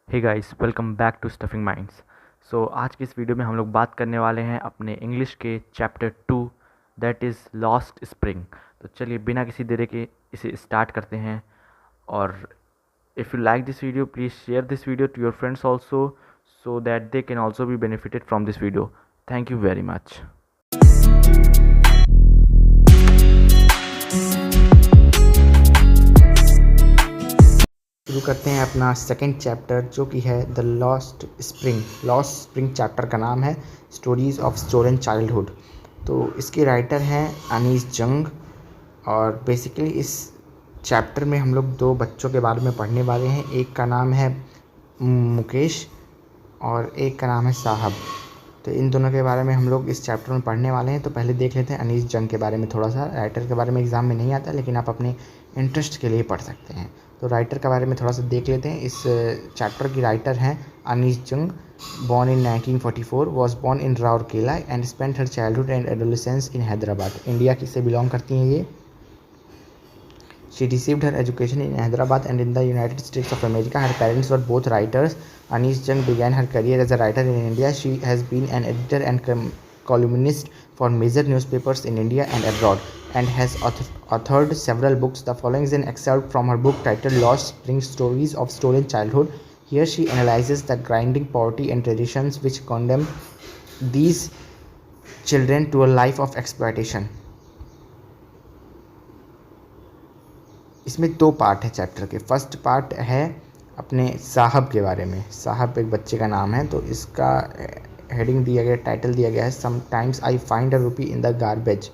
Hey guys, welcome back to stuffing minds. आज की इस वीडियो में हम लोग बात करने वाले हैं अपने इंग्लिश के chapter 2, that is lost spring. तो चलिए बिना किसी देरी के इसे स्टार्ट करते हैं। और if you like this video, please share this video to your friends also, so that they can also be benefited from this video. Thank you very much. शुरू करते हैं अपना सेकंड चैप्टर, जो कि है the lost spring. Lost spring chapter का नाम है स्टोरीज़ ऑफ स्टोलन चाइल्डहुड। तो इसके राइटर हैं अनीस जंग। और बेसिकली इस चैप्टर में हम लोग दो बच्चों के बारे में पढ़ने वाले हैं। एक का नाम है मुकेश और एक का नाम है साहब। तो इन दोनों के बारे में हम लोग इस चैप्टर में पढ़ने वाले हैं। तो पहले देख लेते हैं अनीस जंग के बारे में थोड़ा सा। राइटर के बारे में एग्ज़ाम में नहीं आता, लेकिन आप अपने इंटरेस्ट के लिए पढ़ सकते हैं। तो राइटर के बारे में थोड़ा सा देख लेते हैं। इस चैप्टर की राइटर हैं अनीस जंग। Born in 1944, was born in Rourkela and spent her childhood and adolescence in Hyderabad. India से बिलोंग करती हैं ये। She received her education in Hyderabad and in the United States of America. Her parents were both writers. Anis Jung began her career as a writer in India. She has been an editor and columnist for major newspapers in India and abroad, and has authored several books. The following is an excerpt from her book titled Lost Spring: Stories of Stolen Childhood. Here she analyzes the grinding poverty and traditions which condemn these children to a life of exploitation. इसमें दो part है chapter के। First part है अपने साहब के बारे में। साहब एक बच्चे का नाम है। तो इसका हेडिंग दिया गया, टाइटल दिया गया है समटाइम्स आई फाइंड अ रूपी इन द गार्बेज।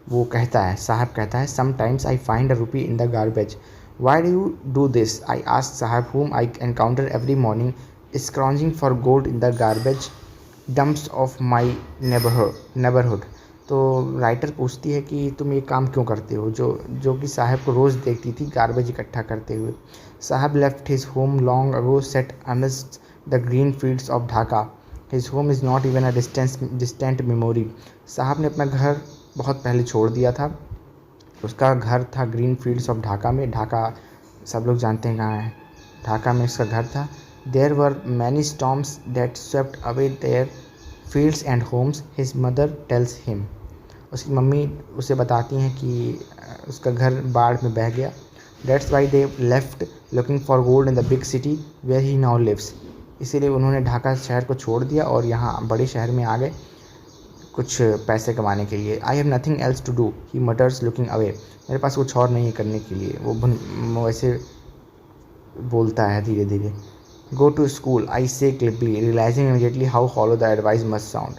वो कहता है, साहब कहता है, समटाइम्स आई फाइंड अ रूपी in the garbage. Why do you do this? I ask साहब, whom I encounter every morning scrounging for gold in the garbage dumps of my neighborhood. तो writer पूछती है कि तुम ये काम क्यों करते हो, जो कि साहब को रोज़ देखती थी गार्बेज इकट्ठा करते हुए। साहब left his home long ago set amidst the green fields of Dhaka. His home is not even a distant memory. साहब ने अपना घर बहुत पहले छोड़ दिया था। उसका घर था ग्रीन फील्ड्स ऑफ ढाका में। ढाका सब लोग जानते हैं कहाँ है। ढाका में उसका घर था। There were many storms that swept away there fields and homes, his mother tells him. उसकी मम्मी उसे बताती हैं कि उसका घर बाढ़ में बह गया। That's why they left looking for gold in the big city where he now lives. इसीलिए उन्होंने ढाका शहर को छोड़ दिया और यहाँ बड़े शहर में आ गए कुछ पैसे कमाने के लिए। I have nothing else to do, he mutters looking away. मेरे पास कुछ और नहीं है करने के लिए, वो वैसे बोलता है धीरे धीरे। गो टू स्कूल आई से क्लिपली, realising immediately how hollow the advice must sound.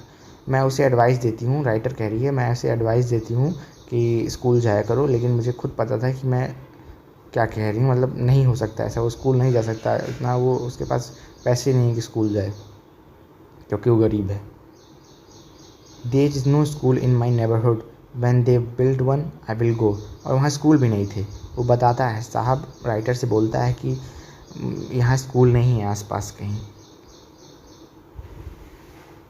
मैं उसे एडवाइस देती हूँ, राइटर कह रही है, मैं उसे एडवाइस देती हूँ कि स्कूल जाया करो, लेकिन मुझे खुद पता था कि मैं क्या कह रही हूँ। मतलब नहीं हो सकता ऐसा, वो स्कूल नहीं जा सकता इतना, वो उसके पास पैसे नहीं है कि स्कूल जाए, क्योंकि वो गरीब है। There is no school in my neighbourhood, when they build one I will go. और वहाँ स्कूल भी नहीं थे। वो बताता है, साहब राइटर से बोलता है कि यहाँ स्कूल नहीं है आसपास कहीं।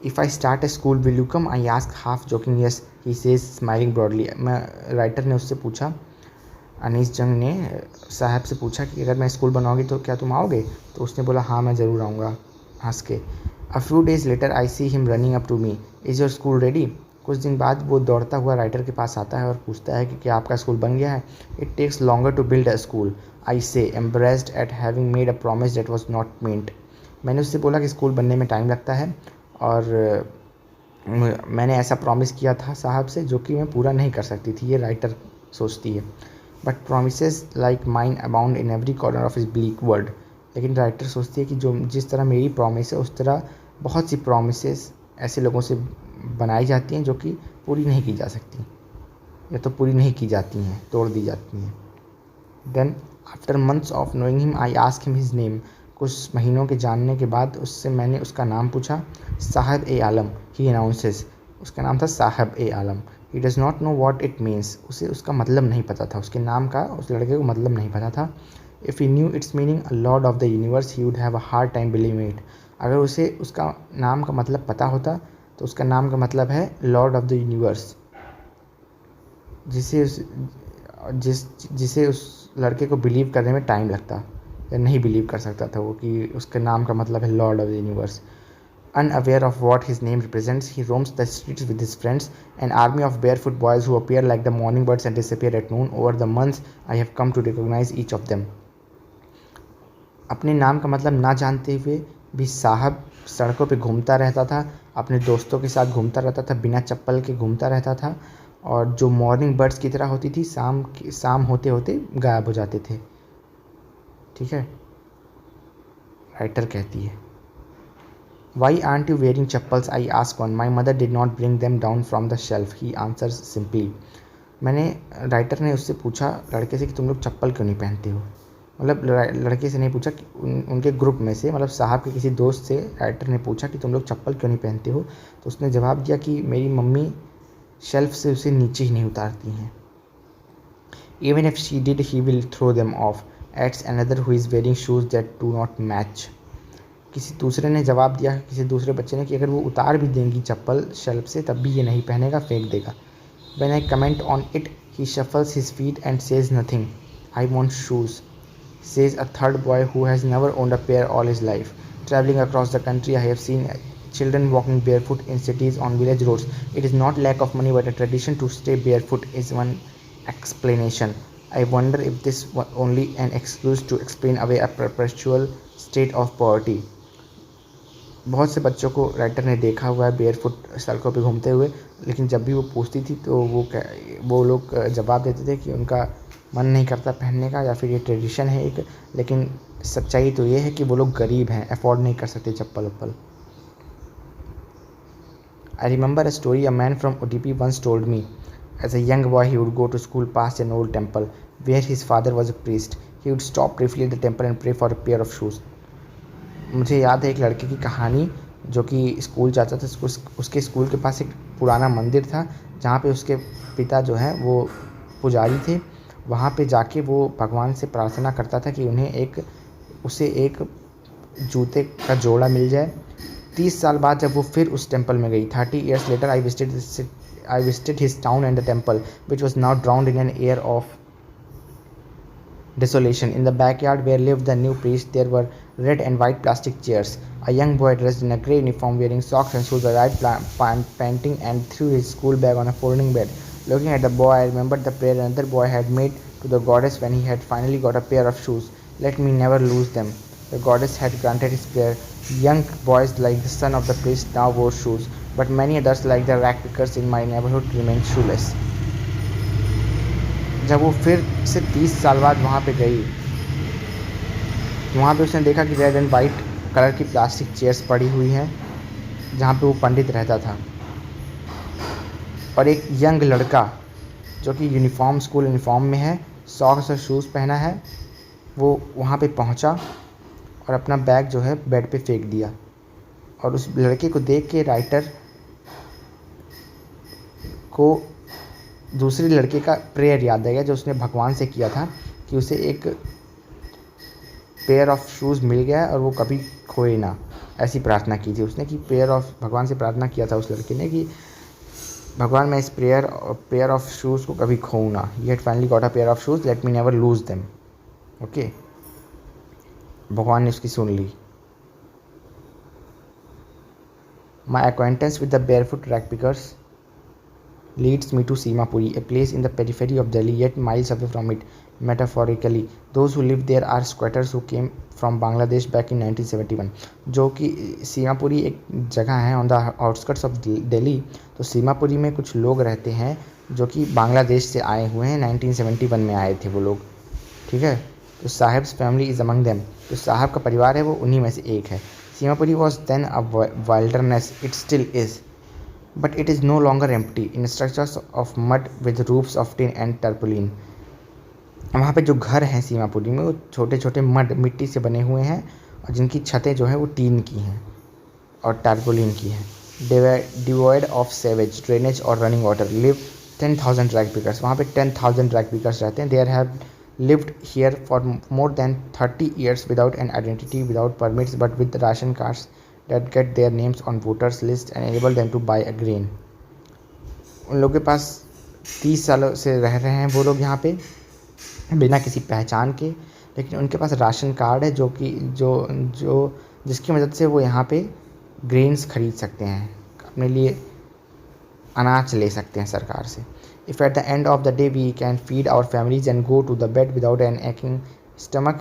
If I start A school will you come? I ask half joking yes, he says smiling broadly. मैं राइटर ने उससे पूछा, अनीस जंग ने साहब से पूछा कि अगर मैं स्कूल बनवाऊँगी तो क्या तुम आओगे? तो उसने बोला हाँ मैं ज़रूर आऊँगा, हंस के। A few days later I see him running up to me, is your school ready? कुछ दिन बाद वो दौड़ता हुआ राइटर के पास आता है और पूछता है कि क्या आपका स्कूल बन गया है? It takes longer to build a school, I say, embarrassed at having made a promise that was not meant. मैंने उससे बोला कि स्कूल बनने में टाइम लगता है और मैंने ऐसा प्रॉमिस किया था साहब से जो कि मैं पूरा नहीं कर सकती थी, ये राइटर सोचती है। But promises like mine abound in every corner of इस ब्लीक वर्ल्ड। लेकिन राइटर सोचती है कि जो जिस तरह मेरी प्रॉमिस है उस तरह बहुत सी प्रोमिसेस ऐसे लोगों से बनाई जाती हैं जो कि पूरी नहीं की जा सकती, या तो पूरी नहीं की जाती हैं, तोड़ दी जाती हैं। Then after months of knowing him I ask him his name. कुछ महीनों के जानने के बाद उससे मैंने उसका नाम पूछा। साहब ए आलम, ही अनाउंसेस। उसका नाम था Sahab e Alam. He does not know what it means. उसे उसका मतलब नहीं पता था, उसके नाम का उस लड़के को मतलब नहीं पता था। If he new it's meaning a Lord of the universe, he would have a hard time believing it. अगर उसे उसका नाम का मतलब पता होता तो उसका नाम का मतलब है लॉर्ड ऑफ द यूनिवर्स, जिसे उस लड़के को बिलीव करने में टाइम लगता। नहीं बिलीव कर सकता था वो कि उसके नाम का मतलब है Lord of the universe. Unaware of what his name represents, he roams the streets with his friends, an army of barefoot boys who appear like the morning birds and disappear at noon. Over the months, I have come to recognize each of them. अपने नाम का मतलब ना जानते हुए भी साहब सड़कों पे घूमता रहता था, अपने दोस्तों के साथ घूमता रहता था, बिना चप्पल के घूमता रहता था, और जो मॉर्निंग बर्ड्स की तरह होती थी, शाम होते होते गायब हो जाते थे. ठीक है, राइटर कहती है, Why aren't you wearing chappals? I ask one. My mother did not bring them down from the shelf. He answers simply. मैंने राइटर ने उससे पूछा लड़के से कि तुम लोग चप्पल क्यों नहीं पहनते हो. मतलब लड़के से नहीं पूछा कि उनके ग्रुप में से, मतलब साहब के किसी दोस्त से राइटर ने पूछा कि तुम लोग चप्पल क्यों नहीं पहनते हो. तो उसने जवाब दिया कि मेरी मम्मी शेल्फ से उसे नीचे ही नहीं उतारती हैं. Even if she did, he will throw them off. Adds another who is wearing shoes that do not match. किसी दूसरे ने जवाब दिया, किसी दूसरे बच्चे ने, कि अगर वो उतार भी देंगी चप्पल शेल्फ से तब भी ये नहीं पहनेगा, फेंक देगा. When I comment on it, he shuffles his feet and says nothing. I want shoes, says a third boy who has never owned a pair all his life. Traveling across the country, I have seen children walking barefoot in cities on village roads. It is not lack of money but a tradition to stay barefoot is one explanation. I wonder if this was only an excuse to explain away a perpetual state of poverty. बहुत से बच्चों को writer ने देखा हुआ है barefoot सड़कों पे घूमते हुए, लेकिन जब भी वो पूछती थी तो वो लोग जवाब देते थे कि उनका मन नहीं करता पहनने का, या फिर ये ट्रेडिशन है एक. लेकिन सच्चाई तो ये है कि वो लोग गरीब हैं, अफोर्ड नहीं कर सकते चप्पल वप्पल. I remember a story a man from Udupi once told me. As a young boy he would go to school past an old temple where his father was a priest. He would stop briefly at the temple and pray for a pair of shoes. मुझे याद है एक लड़के की कहानी जो कि school जाता था. उसके स्कूल के पास एक पुराना मंदिर था जहाँ पे उसके पिता जो हैं वो पुजारी थे. वहाँ पे जाके वो भगवान से प्रार्थना करता था कि उसे एक जूते का जोड़ा मिल जाए. 30 साल बाद जब वो फिर उस टेम्पल में गई, 30 years later I visited his town and the temple which was now drowned in an air of desolation. In the backyard where lived the new priest, there were red and white plastic chairs. A young boy dressed in a grey uniform, wearing socks and shoes, arrived panting and threw his school bag on a folding bed. Looking at the boy, I remembered the prayer another boy had made to the goddess when he had finally got a pair of shoes. Let me never lose them. The goddess had granted his prayer. Young boys like the son of the priest now wore shoes, but many others like the rag pickers in my neighborhood remained shoeless. जब वो फिर से 30 साल बाद वहाँ पे गई, वहाँ पे उसने देखा कि रेड एंड वाइट कलर की प्लास्टिक चेयर्स पड़ी हुई हैं जहाँ पे वो पंडित रहता था. और एक यंग लड़का जो कि स्कूल यूनिफॉर्म में है, सॉक्स और शूज़ पहना है, वो वहाँ पे पहुँचा और अपना बैग जो है बेड पे फेंक दिया. और उस लड़के को देख के राइटर को दूसरे लड़के का प्रेयर याद आ गया जो उसने भगवान से किया था कि उसे एक पेयर ऑफ शूज़ मिल गया और वो कभी खोए ना. ऐसी प्रार्थना की थी उसने कि भगवान से प्रार्थना किया था उस लड़के ने कि भगवान मैं इस पेयर ऑफ शूज़ को कभी खोऊँ ना. He had finally got a pair of shoes, let me never lose them. Okay, भगवान ने उसकी सुन ली. माई acquaintance with the barefoot rag pickers leads me to Simapuri, a place in the periphery of Delhi yet miles away from it. Metaphorically, those who live there are squatters who came from Bangladesh back in 1971. जो कि सीमापुरी एक जगह है on the outskirts of Delhi. तो सीमापुरी में कुछ लोग रहते हैं जो कि बांग्लादेश से आए हुए हैं. 1971 में आए थे वो लोग. ठीक है, तो sahibs family is among them. तो साहब का परिवार है वो उन्हीं में से एक है. Seemapuri was then a wilderness, it still is, but it is no longer empty in structures of mud with roofs of tin and tarpaulin. वहाँ पे जो घर हैं सीमापुरी में वो छोटे छोटे मिट्टी से बने हुए हैं और जिनकी छतें जो हैं वो टीन की हैं और टारपोलिन की हैं. डिवॉइड ऑफ सेवेज ड्रेनेज और running water live 10,000 rag pickers. वहाँ पे 10,000 ड्रैग पिकर्स रहते हैं. There have lived here for more than 30 years without an identity, without permits, but with ration cards that get their names on voters list and enable them to buy a grain. उन लोगों के पास 30 सालों से रह रहे हैं वो लोग यहाँ पे बिना किसी पहचान के, लेकिन उनके पास राशन कार्ड है जो कि जो जो जिसकी मदद से वो यहाँ पे ग्रेन्स खरीद सकते हैं, अपने लिए अनाज ले सकते हैं सरकार से. If at the end of the day we can feed our families and go to the bed without an aching stomach,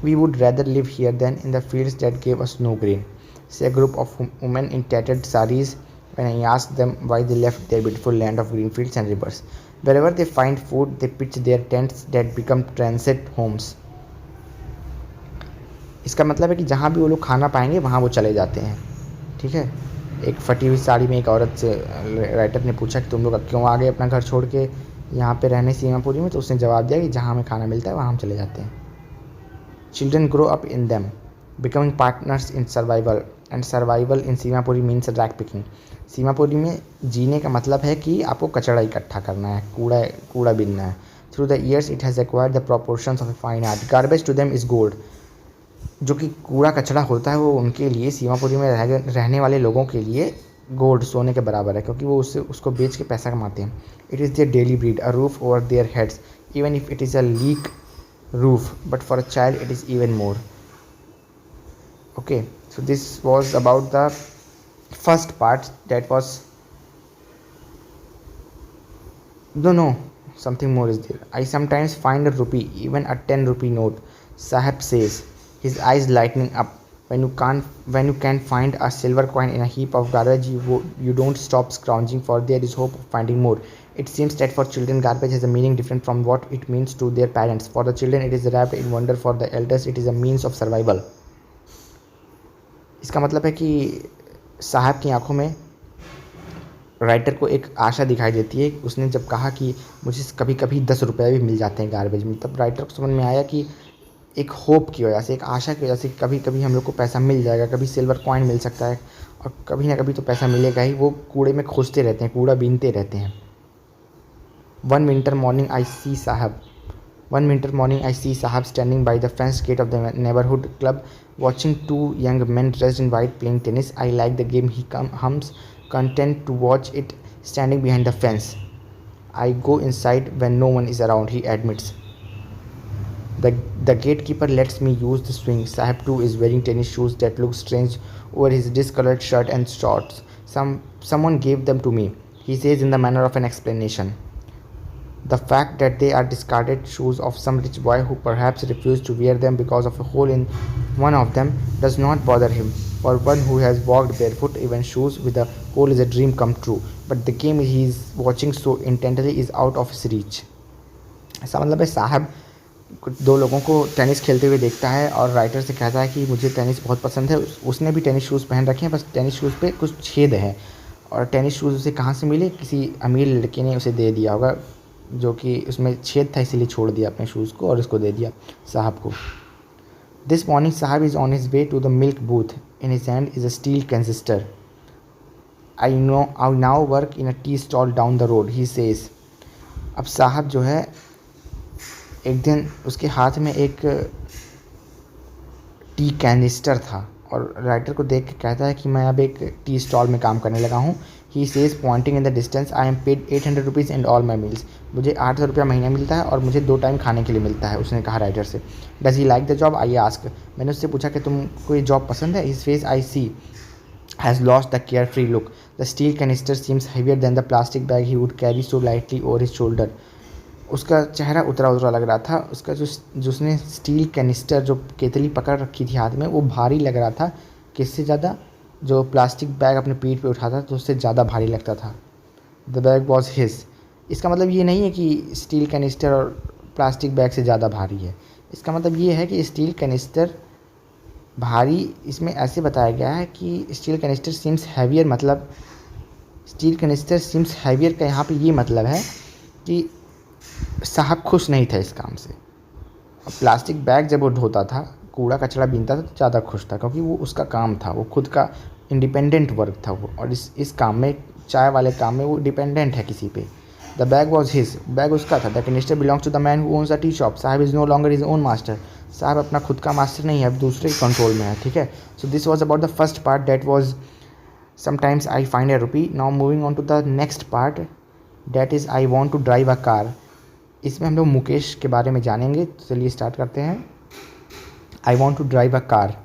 we would rather live here than in the fields that gave us no grain, say a group of women in tattered saris when I asked them why they left their beautiful land of green fields and rivers. Wherever they find food, they pitch their tents that become transit homes. इसका मतलब है कि जहाँ भी वो लोग खाना पाएंगे वहाँ वो चले जाते हैं. ठीक है. एक फटी हुई साड़ी में एक औरत से राइटर ने पूछा कि तुम लोग क्यों आ गए अपना घर छोड़ के यहाँ पे रहने सीमापुरी में, तो उसने जवाब दिया कि जहाँ हमें खाना मिलता है वहाँ हम चले जाते हैं. Children grow up in them, becoming partners in survival, and survival in Seemapuri means rag picking. Seemapuri में जीने का मतलब है कि आपको कचरा इकट्ठा करना है, कूड़ा बीनना है. Through the years it has acquired the proportions of a fine art. Garbage to them is gold. जो कि कूड़ा कचरा होता है वो उनके लिए, सीमापुरी में रहने वाले लोगों के लिए गोल्ड, सोने के बराबर है, क्योंकि वो उसको बेच के पैसा कमाते हैं. It is their daily breed, a roof over their heads, even if it is a leak roof, but for a child it is even more. Okay, so this was about the first part. That was no, something more is there. I sometimes find a rupee, even a 10 rupee note, Sahib says, his eyes lightening up. When you can find a silver coin in a heap of garbage, you don't stop scrounging, for there is hope of finding more. It seems that for children garbage has a meaning different from what it means to their parents. For the children it is wrapped in wonder, for the elders it is a means of survival. इसका मतलब है कि साहब की आंखों में writer को एक आशा दिखाई देती है. उसने जब कहा कि मुझे कभी कभी 10 रुपये भी मिल जाते हैं गार्बेज में, तब राइटर को समझ में आया कि एक होप की वजह से, एक आशा की वजह से कभी कभी हम लोग को पैसा मिल जाएगा, कभी सिल्वर कॉइन मिल सकता है, और कभी ना कभी तो पैसा मिलेगा ही. वो कूड़े में खोजते रहते हैं, कूड़ा बीनते रहते हैं. One winter morning I see Sahab standing by the fence gate of the neighborhood club, watching two young men dressed in white playing tennis. I like the game, he hums, content to watch it standing behind the fence. I go inside when no one is around, he admits. The gatekeeper lets me use the swing. Sahab too is wearing tennis shoes that look strange over his discolored shirt and shorts. Someone gave them to me, he says in the manner of an explanation. The fact that they are discarded shoes of some rich boy who perhaps refused to wear them because of a hole in one of them does not bother him. For one who has walked barefoot, even shoes with a hole is a dream come true. But the game he is watching so intently is out of his reach. ऐसा मतलब है साहब कुछ दो लोगों को tennis खेलते हुए देखता है और राइटर से कहता है कि मुझे टेनिस बहुत पसंद है. उसने भी टेनिस शूज़ पहन रखे हैं, बस टेनिस शूज़ पे कुछ छेद है. और टेनिस शूज़ उसे कहाँ से मिले? किसी अमीर लड़के ने उसे दे दिया होगा, जो कि उसमें छेद था, इसीलिए छोड़ दिया अपने शूज़ को और उसको दे दिया साहब को. This morning sahib is on his way to the milk booth. In his hand is a steel canister. I now work in a tea stall down the road, he says. अब साहब जो है, एक दिन उसके हाथ में एक टी कैनिस्टर था और राइटर को देख के कहता है कि मैं अब एक टी स्टॉल में काम करने लगा हूँ. He says pointing in the distance, I am paid 800 rupees and all my meals. मुझे 800 रुपया महीना मिलता है और मुझे 2 टाइम खाने के लिए मिलता है. उसने कहा राइटर से. Does he like the job, I ask. मैंने उससे पूछा कि तुमको ये जॉब पसंद है. His face I see has lost the carefree look. The steel canister seems heavier than the plastic bag he would carry so lightly over his shoulder. उसका चेहरा उतरा उतरा लग रहा था. उसका जो उसने स्टील कैनिस्टर जो केतली पकड़ रखी थी हाथ में, वो भारी लग रहा था. किससे ज़्यादा? जो प्लास्टिक बैग अपने पीठ पे उठाता तो उससे ज़्यादा भारी लगता था. The bag was his. इसका मतलब ये नहीं है कि स्टील कैनिस्टर और प्लास्टिक बैग से ज़्यादा भारी है. इसका मतलब ये है कि स्टील कैनिस्टर भारी, इसमें ऐसे बताया गया है कि स्टील कैनिस्टर सीम्स हैवियर, मतलब स्टील कैनिस्टर सीम्स हैवियर का यहाँ पे ये मतलब है कि साहब खुश नहीं था इस काम से. और प्लास्टिक बैग जब वो ढोता था, कूड़ा कचरा बीनता था, तो ज़्यादा खुश था, क्योंकि वो उसका काम था, वो खुद का इंडिपेंडेंट वर्क था वो. और इस काम में, चाय वाले काम में वो डिपेंडेंट है किसी पे. The bag was his. Bag उसका था. The canister belongs to the man who owns a tea shop. Sahib is no longer his own master. साहब अपना खुद का मास्टर नहीं है, अब दूसरे कंट्रोल में है. ठीक है. So this was about the first part, that was sometimes I find a rupee. Now moving on to the next part, that is I want to drive a car. इसमें हम लोग मुकेश के बारे में जानेंगे। तो चलिए स्टार्ट करते हैं। I want to drive a car.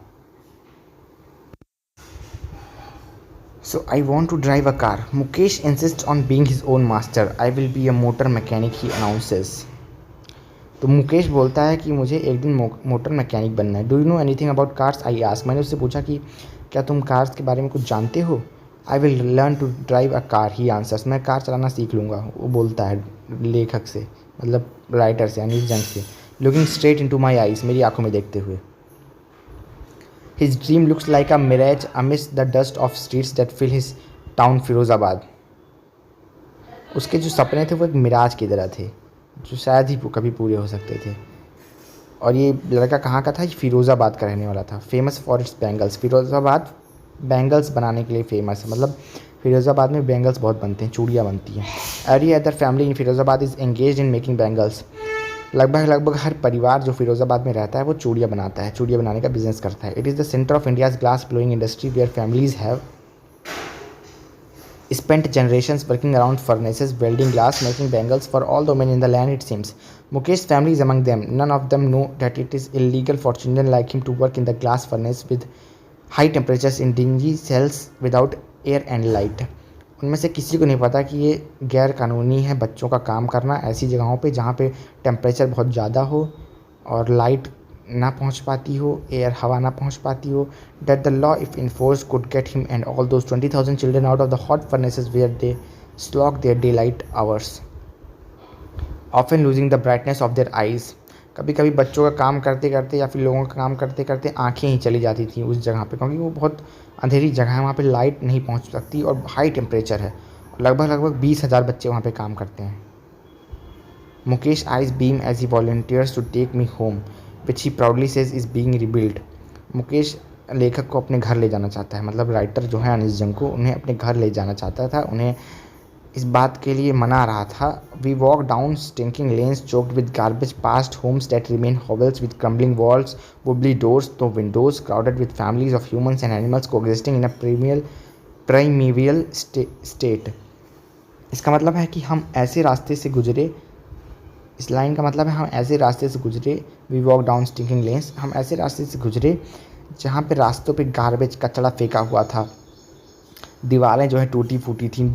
So I want to drive a car. Mukesh insists on being his own master. I will be a motor mechanic, he announces. तो मुकेश बोलता है कि मुझे एक दिन मोटर मैकेनिक बनना है। Do you know anything about cars? I ask. मैंने उससे पूछा कि क्या तुम कार्स के बारे में कुछ जानते हो? I will learn to drive a car, he answers. मैं कार चलाना सीख लूँगा, वो बोलता है लेखक से, मतलब राइटर से, अनिल जंग से। Looking straight into my eyes, मेरी आंखों में देखते हुए। His dream looks like a mirage amidst the dust of streets that fill his town Firozabad. उसके जो सपने थे वो एक मिराज की तरह थे, जो शायद ही कभी पूरे हो सकते थे। और ये लड़का कहाँ का था? ये फिरोज़ाबाद का रहने वाला था। Famous for its bangles. Firozabad bangles बनाने के लिए फेमस है, मतलब फिरोज़ाबाद में बैंगल्स बहुत बनते हैं, चूड़ियाँ बनती हैं। Every other family in Firozabad is engaged in making bangles. लगभग हर परिवार जो फिरोज़ाबाद में रहता है वो चूड़ियाँ बनाता है, चूड़ियाँ बनाने का बिजनेस करता है। It is the centre of India's glass blowing industry where families have spent generations working around furnaces, welding glass, making bangles for all the men in the land, it seems. Mukesh's family is among them. None of them know that it is illegal for children like him to work in the glass furnace with high temperatures in dingy cells without air and light. उनमें से किसी को नहीं पता कि ये गैर कानूनी है बच्चों का काम करना ऐसी जगहों पे जहाँ पे टेम्परेचर बहुत ज़्यादा हो और लाइट ना पहुँच पाती हो, एयर हवा ना पहुँच पाती हो। That the law if enforced could get him and all those 20,000 children out of the hot furnaces where they slog their daylight hours, often losing the brightness of their eyes. कभी कभी बच्चों का काम करते करते या फिर लोगों का काम करते करते आंखें ही चली जाती थी उस जगह पे, क्योंकि वो बहुत अंधेरी जगह है, वहाँ पे लाइट नहीं पहुँच सकती और हाई टेम्परेचर है। लगभग 20,000 बच्चे वहाँ पे काम करते हैं। Mukesh eyes beam as he volunteers to take me home which he proudly says is being rebuild. Mukesh लेखक को अपने घर ले जाना चाहता है, मतलब राइटर जो है अनिल जंग को उन्हें अपने घर ले जाना चाहता था, उन्हें इस बात के लिए मना रहा था। We walk down stinking lanes choked with garbage past homes that remain hovels with crumbling walls, wobbly doors, no windows, crowded with families of humans and animals coexisting in a primordial state. इसका मतलब है कि हम ऐसे रास्ते से गुजरे, इस लाइन का मतलब है हम ऐसे रास्ते से गुजरे। We walk down stinking lanes, हम ऐसे रास्ते से गुजरे जहाँ पे रास्तों पे गार्बेज कचरा फेंका हुआ था, दीवारें जो है टूटी फूटी थी,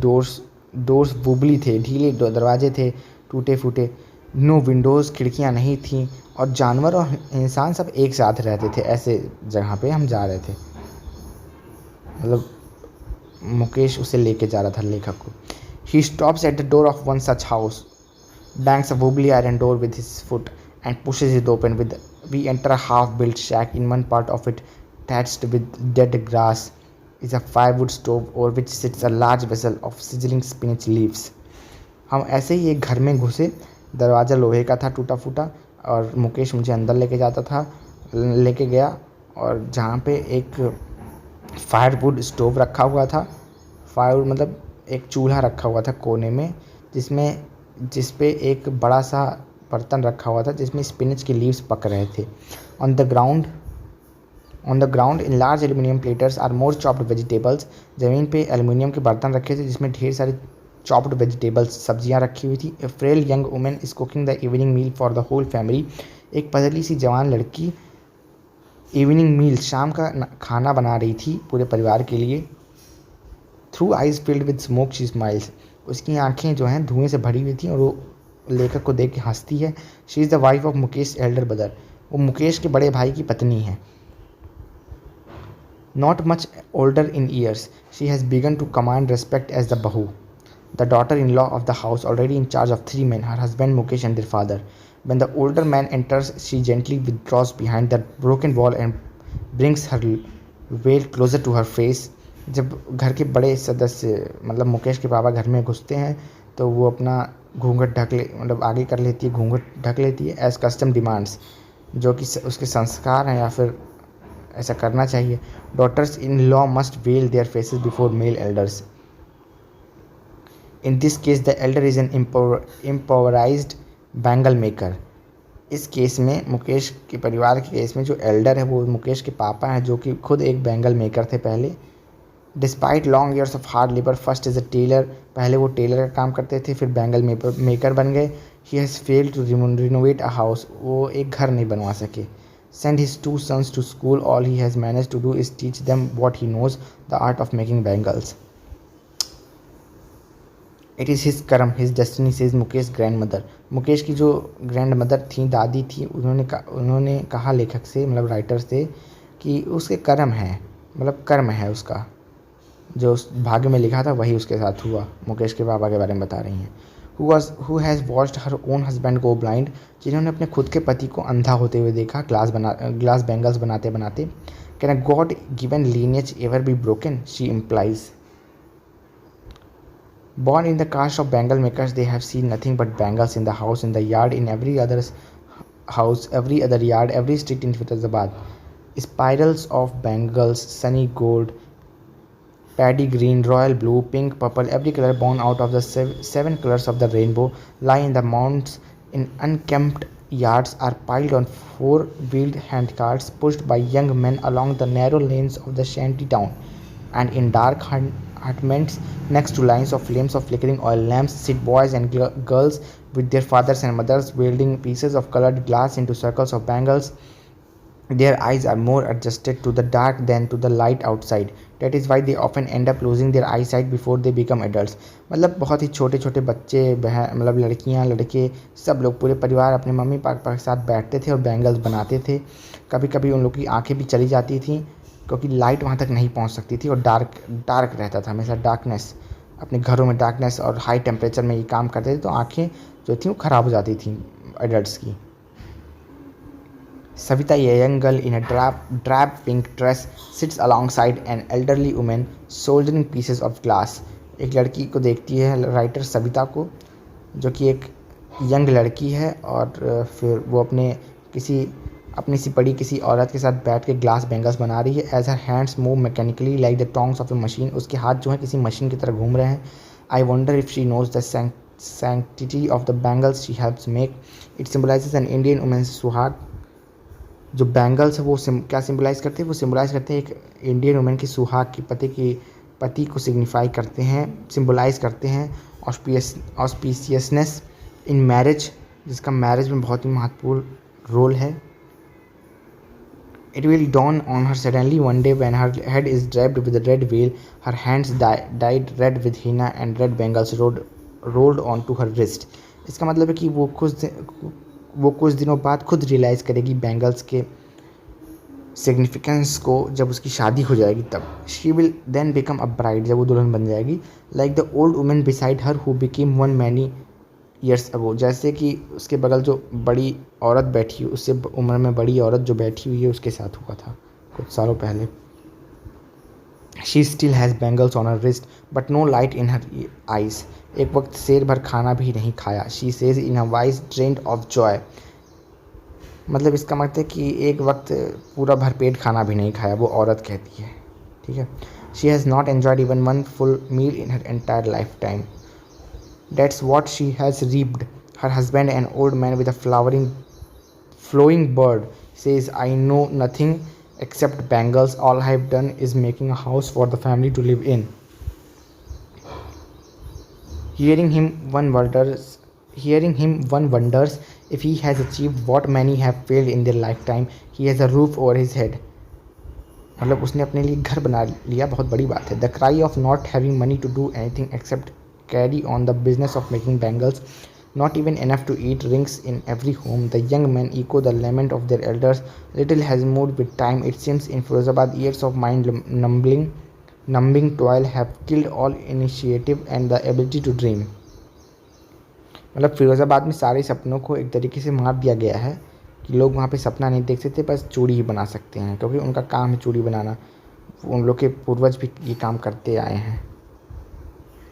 डोर्स बुबली थे, ढीले दरवाजे थे टूटे फूटे, नो विंडोज़, खिड़कियाँ नहीं थीं, और जानवर और इंसान सब एक साथ रहते थे। ऐसे जगह पे हम जा रहे थे, मतलब मुकेश उसे लेके जा रहा था लेखक को। He stops at the door of one such house, bangs a wobbly iron door with his foot and pushes it open. We enter a half-built shack. In one part of it, thatched with dead grass, is a firewood stove over which sits a large vessel of sizzling spinach leaves. हम ऐसे ही एक घर में घुसे, दरवाज़ा लोहे का था टूटा फूटा, और मुकेश मुझे अंदर लेके गया, और जहाँ पे एक फायरवुड स्टोव रखा हुआ था, फायरवुड मतलब एक चूल्हा रखा हुआ था कोने में, जिस पे एक बड़ा सा बर्तन रखा हुआ था जिसमें स्पिनच के लीव्स पक रहे थे। On the ground in large aluminium platters are more chopped vegetables. ज़मीन पे एल्यूमिनियम के बर्तन रखे थे जिसमें ढेर सारे चॉप्ड वेजिटेबल्स, सब्जियां रखी हुई थी। A frail young women is cooking the evening meal for the whole family. एक पतली सी जवान लड़की इवनिंग मील, शाम का खाना बना रही थी पूरे परिवार के लिए। Through eyes filled with smoke she smiles, उसकी आंखें जो हैं धुएं से भरी हुई थी और वो लेखक को देख के हंसती है। She is the wife of Mukesh elder brother, वो मुकेश के बड़े भाई की पत्नी है। Not much older in years, she has begun to command respect as the bahu, the daughter in law of the house, already in charge of 3 men, her husband Mukesh and their father. When the older man enters, she gently withdraws behind the broken wall and brings her veil closer to her face. जब घर के बड़े सदस्य मतलब मुकेश के पापा घर में घुसते हैं तो वो अपना घूंघट मतलब आगे कर लेती है, घूंघट ढक लेती है, एज कस्टम डिमांड्स, जो कि उसके संस्कार हैं या फिर ऐसा करना चाहिए। Daughters in law must veil their faces before male elders. In this case the elder is an impoverished bangle maker. इस केस में, मुकेश के परिवार के केस में, जो एल्डर है वो मुकेश के पापा हैं, जो कि खुद एक बैंगल मेकर थे पहले, despite long years of hard labour, first as a tailor, पहले वो टेलर का काम करते थे, फिर बैंगल मेकर बन गए। He has failed to renovate a house, वो एक घर नहीं बनवा सके। Send his 2 sons to school, all he has manage to do is teach them what he knows, the art of making bangles. It is his karma, his destiny, says Mukesh grandmother. Mukesh की जो grand mother थी, दादी थी, उन्होंने कहा लेखक से, मतलब राइटर से, कि उसके कर्म है, मतलब कर्म है उसका, जो उस भाग्य में लिखा था वही उसके साथ हुआ। मुकेश के पापा के बारे में बता रही हैं। Who has watched her own husband go blind, जिन्होंने अपने खुद के पति को अंधा होते हुए देखा ग्लास बैंगल्स बनाते बनाते। Can a God given lineage ever be broken, she implies. Born in the caste of bangle makers, they have seen nothing but bangles in the house, in the yard, in every other house, every other yard, every street in Firozabad. Spirals of bangles, sunny gold, paddy green, royal blue, pink, purple, every color born out of the seven colors of the rainbow, lie in the mounds in unkempt yards, are piled on four-wheeled handcarts pushed by young men along the narrow lanes of the shanty town, and in dark apartments next to lines of flames of flickering oil lamps sit boys and girls with their fathers and mothers wielding pieces of colored glass into circles of bangles. Their eyes are more adjusted to the dark than to the light outside. That is why they often end up losing their eyesight before they become adults. मतलब बहुत ही छोटे छोटे बच्चे, बहन, मतलब लड़कियां, लड़के, सब लोग, पूरे परिवार अपने मम्मी पापा के साथ बैठते थे और बैंगल्स बनाते थे। कभी कभी उन लोग की आंखें भी चली जाती थी, क्योंकि लाइट वहाँ तक नहीं पहुँच सकती थी और डार्क डार्क रहता था हमेशा, डार्कनेस, अपने घरों में डार्कनेस और हाई टेम्परेचर में ये काम करते थे, तो आँखें जो थी वो ख़राब हो जाती थी एडल्ट्स की। Savita, a young girl in a drab pink dress, sits alongside an elderly woman soldering pieces of glass. एक लड़की को देखती है राइटर सविता को, जो कि एक यंग लड़की है, और फिर वो अपनी सी बड़ी किसी औरत के साथ बैठ के ग्लास बैंगल्स बना रही है। As her hands move mechanically like the tongs of a machine, उसके हाथ जो है किसी मशीन की तरह घूम रहे हैं। I wonder if she knows the sanctity of the bangles she helps make. It symbolizes an Indian woman's सुहाग। जो बैंगल्स है वो क्या सिम्बलाइज़ करते हैं, वो सिम्बलाइज़ करते हैं एक इंडियन वुमेन की सुहाग की पति को सिग्निफाई करते हैं, सिम्बलाइज़ करते हैं। ऑस्पिशियसनेस इन मैरिज, जिसका मैरिज में बहुत ही महत्वपूर्ण रोल है। It will dawn on her suddenly one day when her head is draped with a red veil, her hands dyed red with henna and red bangles rolled onto her wrist. इसका मतलब है कि वो कुछ दिनों बाद खुद रियलाइज़ करेगी बैंगल्स के सिग्निफिकेंस को, जब उसकी शादी हो जाएगी तब। She will then become a bride, जब वो दुल्हन बन जाएगी। Like the old women beside her who became one many years ago, जैसे कि उसके बगल जो बड़ी औरत बैठी हुई, उससे उम्र में बड़ी औरत जो बैठी हुई है उसके साथ हुआ था कुछ सालों पहले। She still has bangles on her wrist but no light in her eyes, एक वक्त शेर भर खाना भी नहीं खाया। She says in a voice drained of joy, मतलब इसका मतलब है कि एक वक्त पूरा भरपेट खाना भी नहीं खाया, वो औरत कहती है, ठीक है। She has not enjoyed even one full meal in her entire lifetime. That's what she has reaped. Her husband, an old man with a flowing beard, says, I know nothing except bangles. All I have done is making a house for the family to live in. Hearing him, one wonders if he has achieved what many have failed in their lifetime. He has a roof over his head. मतलब उसने अपने लिए घर बना लिया, बहुत बड़ी बात है। The cry of not having money to do anything except carry on the business of making bangles, not even enough to eat, rings in every home. The young men echo the lament of their elders. Little has moved with time, it seems. In Firozabad, years of numbing toil have killed all initiative and the ability to dream. मतलब फिरोज़ाबाद में सारे सपनों को एक तरीके से मार दिया गया है कि लोग वहाँ पे सपना नहीं देख सकते, बस चूड़ी ही बना सकते हैं, क्योंकि उनका काम है चूड़ी बनाना। उन लोग के पूर्वज भी ये काम करते आए हैं।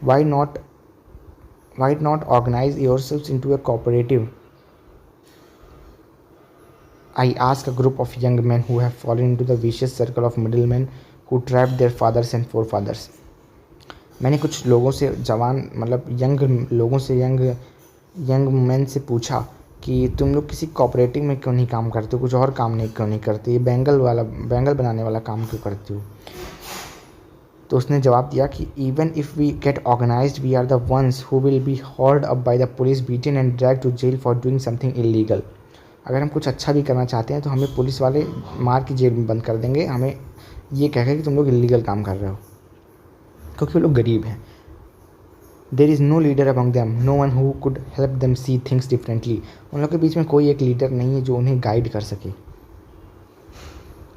Why not organize yourselves into a cooperative? I ask a group of young men who have fallen into the vicious circle of middlemen who trapped their fathers and forefathers. मैंने कुछ लोगों से, जवान मतलब यंग लोगों से, यंग मैन से पूछा कि तुम लोग किसी कोऑपरेटिव में क्यों नहीं काम करते हो, कुछ और काम क्यों नहीं करते, ये बैंगल बनाने वाला काम क्यों करते हो। तो उसने जवाब दिया कि even if we get organised we are the ones who will be hold up by the police, beaten and drag to jail for doing something illegal. अगर हम कुछ अच्छा भी करना चाहते हैं तो हमें पुलिस वाले मार के जेल में बंद कर देंगे, हमें ये कह के कि तुम लोग इलीगल काम कर रहे हो, क्योंकि वो लोग गरीब हैं। There is no leader among them, no one who could help them see things differently. उन लोग के बीच में कोई एक लीडर नहीं है जो उन्हें गाइड कर सके।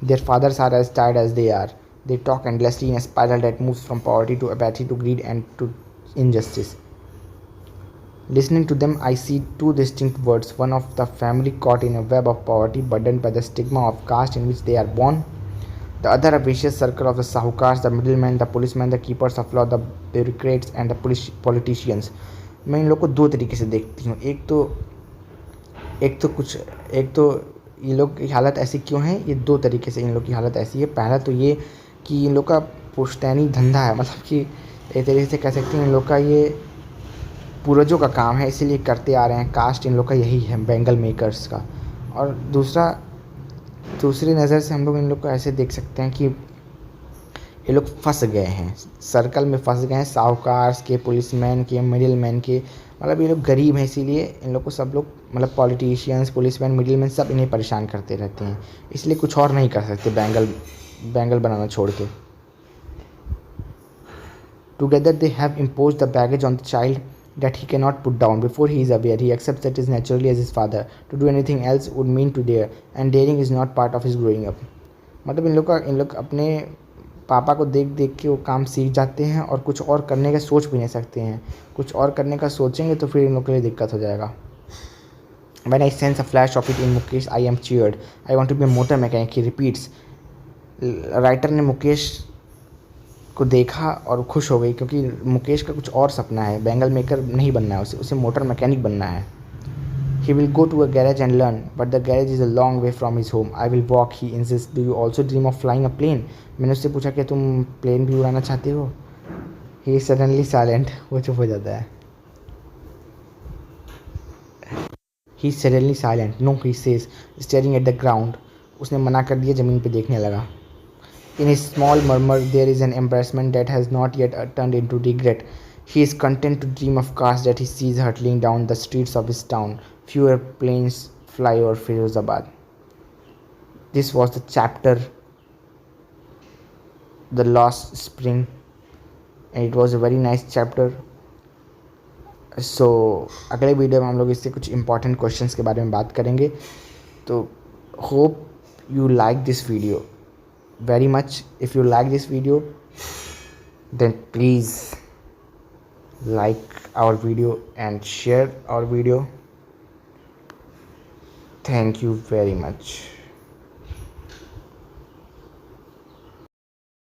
Their fathers are as tired as they are, they talk endlessly in a spiral that moves from poverty to apathy to greed and to injustice. Listening to them, I see two distinct worlds, one of the family caught in a web of poverty, burdened by the stigma of caste in which they are born, the other a vicious circle of the sahukars, the middlemen, the policemen, the keepers of law, the bureaucrats and the politicians. मैं इन लोग को दो तरीके से देखती हूँ। एक तो ये लोग की हालत ऐसी क्यों है, ये दो तरीके से इन लोग की हालत ऐसी है। पहला तो ये कि इन लोग का पुश्तैनी धंधा है, मतलब कि एक तरीके से कह सकते हैं इन लोग का ये पूर्वजों का काम है, इसीलिए करते आ रहे हैं। कास्ट इन लोग का यही है, बैंगल मेकर्स का। और दूसरी नज़र से हम लोग इन लोग को ऐसे देख सकते हैं कि ये लोग फंस गए हैं, सर्कल में फंस गए हैं, साहूकार्स के, पुलिसमैन के, मिडिल मैन के। मतलब ये लोग गरीब हैं, इसीलिए इन लोग को सब लोग, मतलब पॉलिटिशियंस, पुलिसमैन, मिडिल मैन, सब इन्हें परेशान करते रहते हैं। इसलिए कुछ और नहीं कर सकते बैंगल बनाना छोड़ के। Together they have imposed the baggage on the child that he cannot put down. Before he is aware, he accepts that is naturally as his father. To do anything else would mean to dare, and daring is not part of his growing up. मतलब इन लोग अपने पापा को देख देख के वो काम सीख जाते हैं और कुछ और करने का सोच भी नहीं सकते हैं। कुछ और करने का सोचेंगे तो फिर इन लोग के लिए दिक्कत हो जाएगा। When I sense a flash of it in Mukesh, I am cheered. I want to be a motor mechanic, he repeats. Writer ने मुकेश को देखा और खुश हो गई, क्योंकि मुकेश का कुछ और सपना है, बैंगल मेकर नहीं बनना है उसे मोटर मैकेनिक बनना है। He will go to a garage and learn, but the garage is a long way from his home. I will walk, he insist. Do you also dream of flying a plane? मैंने उससे पूछा कि तुम plane भी उड़ाना चाहते हो? ही is suddenly silent, वो चुप हो जाता है। He is suddenly silent, no he says, staring at the ground. उसने मना कर दिया, ज़मीन पर देखने लगा। In his small murmur there is an embarrassment that has not yet turned into regret. He is content to dream of cars that he sees hurtling down the streets of his town. Fewer planes fly over Firozabad. This was the chapter, The Lost Spring, and it was a very nice chapter. So अगले video में हम लोग इससे कुछ important questions के बारे में बात करेंगे। तो hope you like this video very much. If you like this video, then please like our video and share our video. Thank you very much.